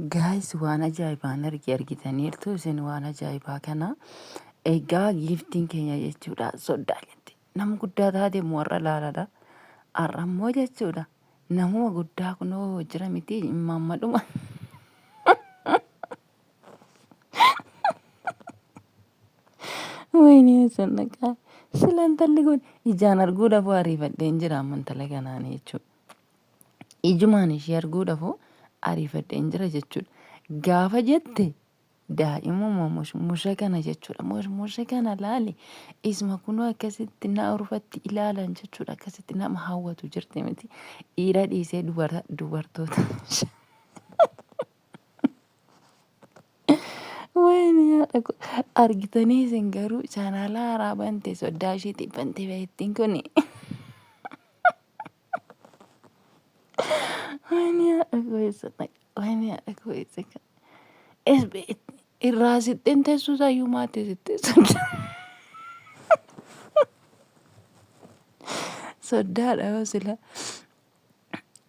Guys, waan ajaa'ibaan argitaniirtu isin waan ajaa'ibaa kana egaa giiftiin keenya jechuudha soddaa jetti. Nama guddaa taate warra laaladha. Har'ammoo jechuudha. Namuma guddaa kunoo jira miti imammadhuma. Wayini sannaqaa. Sila intalli kun ijaan arguudhaaf ariifadheen jira amma intala kanaan jechuudha. Ijumaan ishee arguudhaaf ariifadheen jira jechuudha. Gaafa jette daa'imuma musha kana jechuudha. Musha kana laali isma kunoo akkasitti na urfatti ilaalan jechuudha. Akkasitti nama hawwatu jirti miti. Dhiira dhiisee dubartoota. Wayini haadha argitanii isin garuu chaanaalaa haaraa bante soddaa isheetii bante beettiin kuni. Wayini haadha goeessa wayini haadha goeessa kan. Irraa sixxeen teessuu isayyuu maatii sixxee soddaadha yoo sila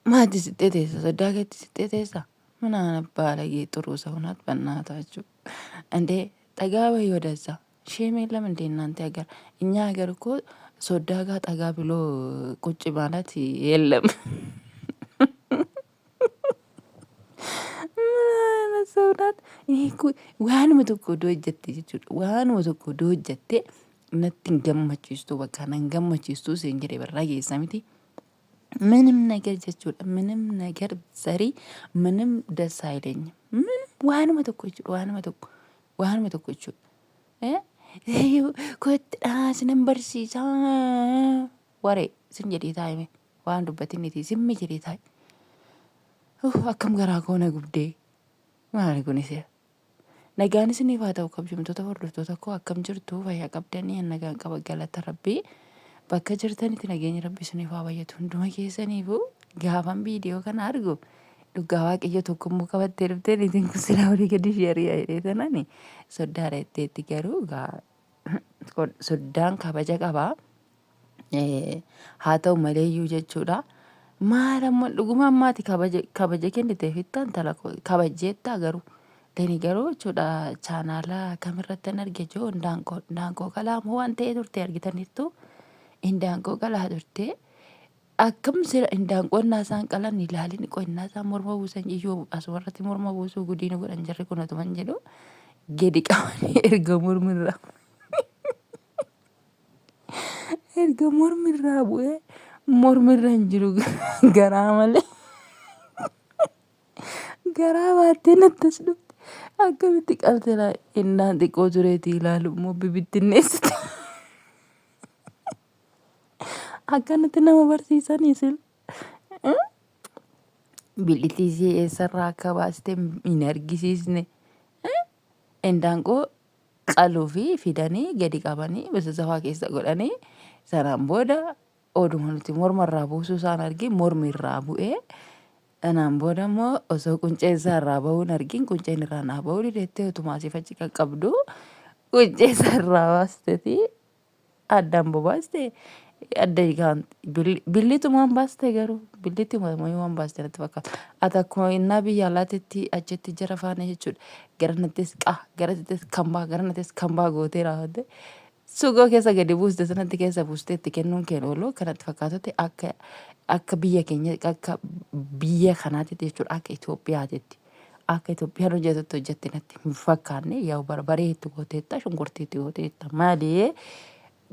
maatii sixxee teessa soddaa keetti sixxee teessa ምናምን ባለጌ ጥሩ ሰው ናት በእናታችሁ እንዴ ጠጋ በይ ወደዛ ሼም የለም እንዴ እናንተ ሀገር እኛ ሀገር እኮ ሶዳ ጋር ጠጋ ብሎ ቁጭ ማለት የለም ሰው ናት ይሄ እኮ ዋንuma tokko iddoo hojjette jechuudha waanuma tokko iddoo hojjette natti hin gammachiistu bakka nan gammachiistu siin jedhe barraa geessa miti ምንም ነገር jechuudha ምንም ነገር ዘሪ ምንም ደስ አይለኝም ምንም waanuma tokko jechuudha sinan barsiisaa waree sin jedhee taa'ime waan dubbatiniti simmi jedhee taa'e akkam garaa koona gubdee maali kunis nagaan isiniif haa ta'u kabajamtoota hordoftoota koo akkam jirtu fayyaa qabdanii nagaan qaba galata rabbii bakka jirtanitti nageenya rabbi isiniif haa baay'atu hunduma keessaniifuu gaafan viidiyoo kana argu dhugaa waaqayyo tokkommoo qabattee dhuftee niitiin kun silaa olii gadi sheerii jedhee tanani soddaadha jetteetti garuu soddaan kabaja qabaa haa ta'u maleeyyuu jechuudha maal ammoo dhuguma ammaati kabaja kenniteef ittaan tala kabajeetta garuu Deni garuu jechuudha chaanaalaa kamirrattan arge joo ndaanqoo kalaamoo waan ta'ee turte argitaniirtu indaanqoo qalaa turte akkam sira indaanqoo naasaan qalan ilaalin qonnaa isaan morma buusan iyyuu asumarratti morma buusuu gudiina godhan jarri kun otuman jedhu gedi qabanii erga mormirraa bu'ee mormirra hin jiru garaa malee garaa baattee nattas dhufte akkamitti qabte innaan xiqqoo tureeti ilaalu immoo bibittinneessite akkanatti nama barsiisanii sil bil'itiisii eessarraa akka baaste hin argisiisne indaanqoo qaluu fi fidanii gadi qabanii bisasafaa keessa godhanii sanaan booda oduma nuti mormarraa buusuu isaan argi mormirraa bu'ee anaan booda immoo osoo quncee isaa irraa bahuun argin qunceen irraa naa bahuu dideettee utumaasiif achi qaqqabdu quncee isaa irraa baasteti addaan bobaaste adda hiikaan billitumaan baaste garuu billitumaan waan baaste natti fakkaata ati akkuma innaa biyya alaatitti achitti jara faana jechuudha garanattis garattis kambaa gootee raawwatte sugoo keessa gadi buuste sanatti keessa buuste itti kennuun kee ooluu kanatti fakkaatutti akka biyya keenya akka biyya kanaatti jechuudha akka Itoophiyaatitti akka Itoophiyaan hojjette natti hin fakkaanne yaa barbaree itti gooteetta shunkurtii itti gooteetta maalee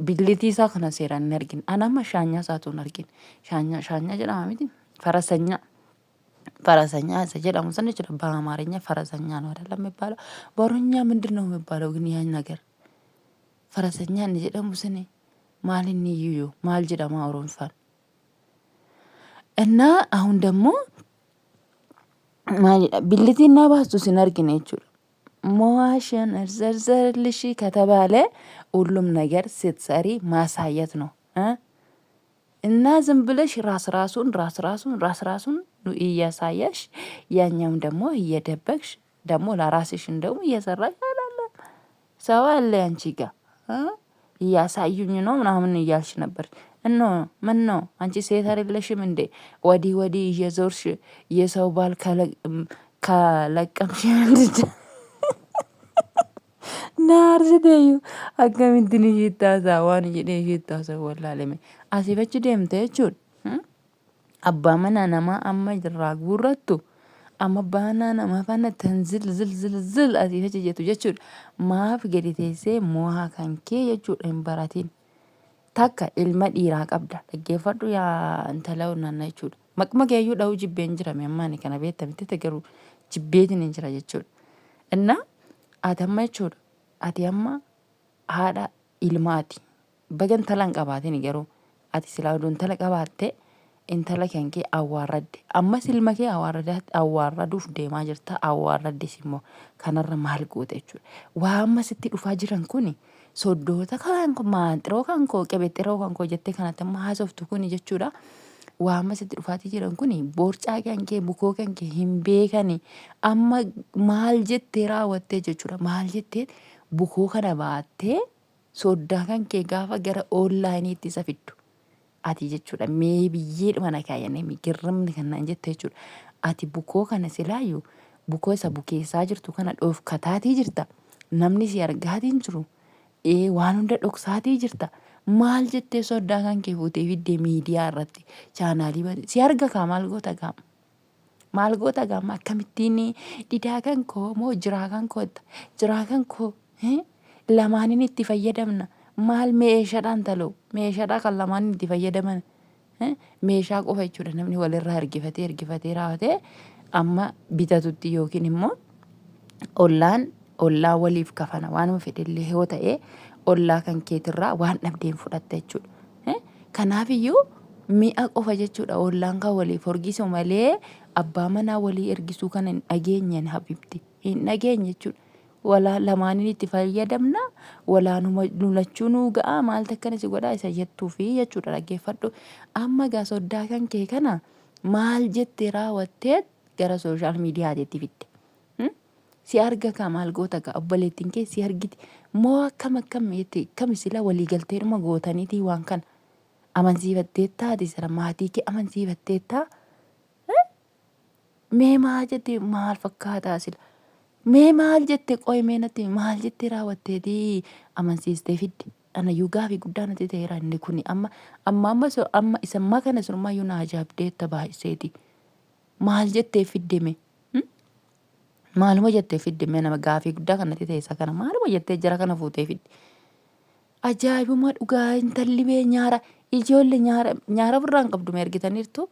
billitii isaa kana seeraan hin argin anama shaanyaa isaatu hin argin shaanyaa jedhama miti ፈረሰኛ ሰጀዳሙ ሰነ ይችላል በአማርኛ ፈረሰኛ ነው አይደለም የሚባለው በኦሮምኛ ምንድነው የሚባለው ግን ያን ነገር ፈረሰኛ እንጀዳሙ ሰነ ማልን ይዩ ማል ጀዳማ ኦሮምፋን እና አሁን ደግሞ ቢልቲና ባስቱ ሲነርግነ ይችላል ሞዋሽን ዘርዘርልሽ ከተባለ ሁሉም ነገር ስትሰሪ ማሳየት ነው እና ዝም ብለሽ ራስ ራሱን እያሳየሽ ያኛም ደግሞ እየደበቅሽ ደግሞ ለራስሽ እንደውም እየሰራሽ አላለ ሰው አለ አንቺ ጋር እያሳዩኝ ነው ምናምን እያልሽ ነበር እኖ ምን ነው አንቺ ሴት አይደለሽም እንዴ ወዲ እየዞርሽ የሰው ባል ka laqqabshee naarsiteeyyuu akkamittiin ishiitti haasa'a waan jedhee ishiitti haasa'u wallaalame. Asiif achi deemte jechuudha. Abbaa manaa namaa amma irraa guurrattu amma abbaa manaa namaa faana tan zil asiif achi jettu jechuudha. Maaf gadi teessee mo'aa kan kee jechuudha hin baratin. Takka ilma dhiiraa qabda dhaggeeffadhu yaa intala onnanna jechuudha. Maqma keeyyuu dha'uu jibbeen jirame ammaani kana beektamte garuu jibbeetiin hin jira jechuudha. Innaa ati amma jechuudha. Ati amma haadha ilmaati. Baga intala hin qabaatin garuu ati silaa oduu intala qabaatte intala kan kee awwaarradde. Ammas ilma kee awwaarraduuf deemaa jirta. Awwaarraddes immoo kanarra maal goota jechuudha. Waa ammas itti dhufaa jiran kuni soddoota kan koo maanxiroo kan koo qebexxiroo kan koo jettee kanatti amma haasoftu kuni jechuudha. Waa ammas itti dhufaatii jiran kuni boorcaa kan kee bukoo kan kee hin beekani. Amma maal jettee raawwattee jechuudha. Maal jettee bukoo kana baattee soddaa kan kee gaafa gara onlaayiniitti isa fiddu. Ati jechuudha mee biyyee mana kaayannee migirramni kanaan jette jechuudha. Ati bukoo kana silaayyuu bukoo isa bukeessaa jirtu kana dhoofkataatii jirta. Namni si argaatiin jiru. Waan hunda dhoksaatii jirta. Maal jettee soddaa kan kee fuutee fiddee miidiyaa irratti chaanaalii si arga kaa maal goota gaama. Maal goota gaama akkamittiin didaa kan koo moo jiraa kan koo jiraa kan koo lamaaniin itti fayyadamna. Maal meeshaadhaan taloo meeshaadhaa kan lamaan itti fayyadaman meeshaa qofa jechuudha. Namni walirraa ergifatee raawwatee amma bitatutti yookiin immoo ollaa waliif kafana waanuma fedhellee yoo ta'e ollaa kan keetirraa waan dhabdeen fudhatta jechuudha. Kanaafiyyuu mi'a qofa jechuudha ollaan kan waliif horgisu malee abbaa manaa walii ergisuu kana hin dhageenye habibti hin dhageenye jechuudha. Walaa lamaaniin itti fayyadamna walaa nulachuu nuu ga'a maal takkanis godhaa isa jettuufi jechuudha dhaggeeffadhu. Amma gaa soddaa kan kee kana maal jettee raawwattee gara sooshaal miidiyaatiitti fidde. Si arga kaa maal goota gaa obboleettiin kee si argiti moo akkam sila walii galteedhuma gootaniitii waan kana amansiifatteettaa ati sira maatii kee amansiifatteettaa mee maal jettee maal fakkaataa sila. Mee maal jettee qoy meenatti maal jettee raawwatteetii amansiistee fidde. Anayyuu gaafii guddaa natti ta'eera inni kuni amma isa ammaa kana surmaayyuu na ajaa'ibdeetta baay'iseeti. Maal jettee fiddeme? Maaluma jettee fiddeme nama gaafii guddaa kan natti ta'e isa kana maaluma jettee jara kana fuutee fidde. Ajaa'ibuma dhugaa intalli bee nyaara ijoollee nyaara birraan qabdu ma ergitaniirtu?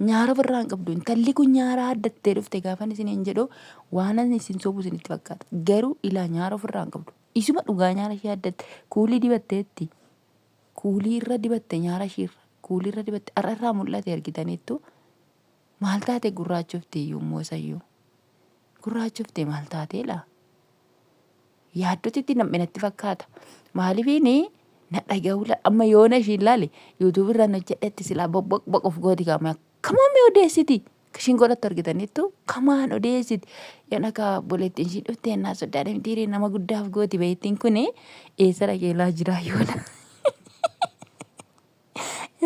Nyaara birraan qabdu intalli kun nyaara addattee dhufte gaafan isiniin jedhu waan ani isin sobu isinitti fakkaata. Garuu ilaa nyaara ofirraan qabdu. Isuma dhugaa nyaara ishee addatte kuulii dibatteetti. Kuulii irra dibatte nyaara ishiirra kuulii irra dibatte irraa mul'ate ergitaniittu maal taate gurraachofte iyyuu immoo isayyuu. Gurraachofte maal taatee laa? Yaaddotitti nam'inatti fakkaata. Maalifiini na dhaga'uu amma yoona ishiin laale yuutuub irra na jedhetti silaa boqof gooti qaama. Kamaan mee odeessiti? Kashiin godhattu argitaniittu kamaan odeessiti. Yoon akka obboleettiin ishii dhuftee ennaa soddaadha mitiirii nama guddaaf gooti beektiin kuni eessa dhaqee laa jiraa yoona.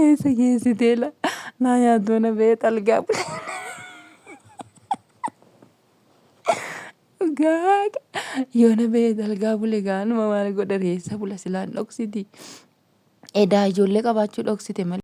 Eessa geessitee laa naa nyaattoona beet algaa bule. Yoona beet algaa bule gaanuma maal godha reessa bula silaan dhoksiti. Edaa ijoollee qabaachuu dhoksite malee.